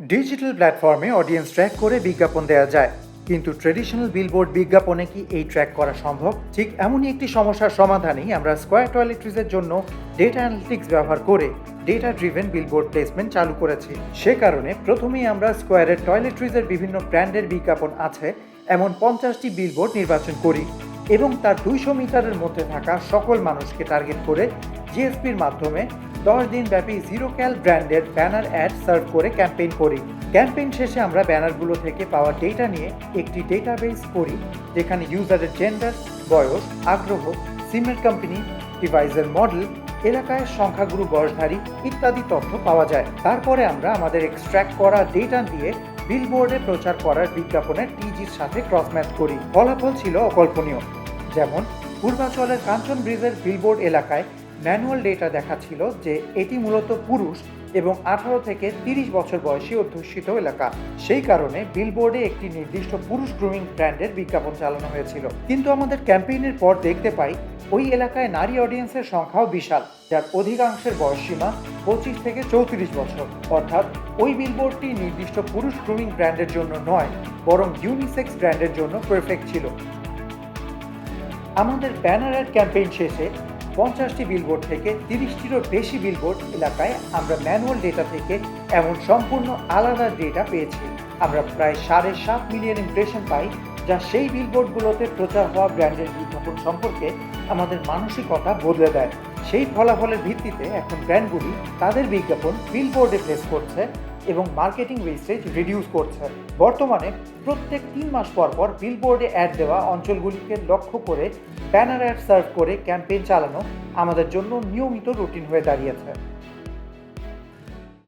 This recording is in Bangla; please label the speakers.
Speaker 1: ডিজিটাল প্ল্যাটফর্মে অডিয়েন্স ট্র্যাক করে বিজ্ঞাপন দেওয়া যায়, কিন্তু ট্রেডিশনাল বিলবোর্ড বিজ্ঞাপনে কি এই ট্র্যাক করা সম্ভব? ঠিক এমনই একটি সমস্যার সমাধানই আমরা স্কয়ার টয়লেট্রিজের জন্য ডেটা অ্যানালিটিক্স ব্যবহার করে ডেটা ড্রিভেন বিলবোর্ড প্লেসমেন্ট চালু করেছি। সে কারণে প্রথমেই আমরা স্কয়ারের টয়লেট্রিজের বিভিন্ন ব্র্যান্ডের বিজ্ঞাপন আছে এমন 50টি বিলবোর্ড নির্বাচন করি এবং তার 200 মিটারের মধ্যে থাকা সকল মানুষকে টার্গেট করে জিএসপির মাধ্যমে 10 দিন ব্যাপী জিরো ক্যাল ব্র্যান্ডের ব্যানার অ্যাড সার্ভ করে ক্যাম্পেইন করি। ক্যাম্পেইন শেষে আমরা ব্যানারগুলো থেকে পাওয়া ডেটা নিয়ে একটি ডেটাবেস করি, যেখানে ইউজারের জেন্ডার, বয়স, আগ্রহ, সিমের কোম্পানি, ডিভাইসের মডেল, এলাকায় সংখ্যাগুরু বয়সধারী ইত্যাদি তথ্য পাওয়া যায়। তারপরে আমরা আমাদের এক্সট্র্যাক্ট করা ডেটা দিয়ে বিলবোর্ডে প্রচার করার বিজ্ঞাপনের টিজির সাথে ক্রস ম্যাচ করি। ফলাফল ছিল অকল্পনীয়। যেমন পূর্বাঞ্চলের কাঞ্চন ব্রিজের বিলবোর্ড এলাকায় ম্যানুয়াল ডেটা দেখাচ্ছিল যে এটি মূলত পুরুষ এবং 18 থেকে 30 বছর বয়সী অধ্যুষিত এলাকা। সেই কারণে বিলবোর্ডে একটি নির্দিষ্ট পুরুষ গ্রুমিং ব্র্যান্ডের বিজ্ঞাপন চালানো হয়েছিল। কিন্তু আমাদের ক্যাম্পেইনের পর দেখতে পাই ওই এলাকায় নারী অডিয়েন্সের সংখ্যাও বিশাল, যার অধিকাংশের বয়সসীমা 25 থেকে 34 বছর। অর্থাৎ ওই বিলবোর্ডটি নির্দিষ্ট পুরুষ গ্রুমিং ব্র্যান্ডের জন্য নয়, বরং ইউনিসেক্স ব্র্যান্ডের জন্য পারফেক্ট ছিল। আমাদের ব্যানার অ্যাড ক্যাম্পেইন শেষে 50টি বিলবোর্ড থেকে 30টিরও বেশি বিলবোর্ড এলাকায় আমরা ম্যানুয়াল ডেটা থেকে এমন সম্পূর্ণ আলাদা ডেটা পেয়েছি। আমরা প্রায় 7.5 মিলিয়ন ইমপ্রেশন পাই, যা সেই বিলবোর্ডগুলোতে প্রচার হওয়া ব্র্যান্ডের বিজ্ঞাপন সম্পর্কে আমাদের মানসিকতা বদলে দেয়। সেই ফলাফলের ভিত্তিতে এখন ব্র্যান্ডগুলি তাদের বিজ্ঞাপন বিলবোর্ডে প্লেস করছে এবং মার্কেটিং ওয়েস্টেজ রিডিউস করছে। বর্তমানে প্রত্যেক 3 মাস পর পর বিলবোর্ডে অ্যাড দেওয়া অঞ্চলগুলিকে লক্ষ্য করে ব্যানার অ্যাড সার্ভ করে ক্যাম্পেইন চালানো আমাদের জন্য নিয়মিত রুটিন হয়ে দাঁড়িয়েছে।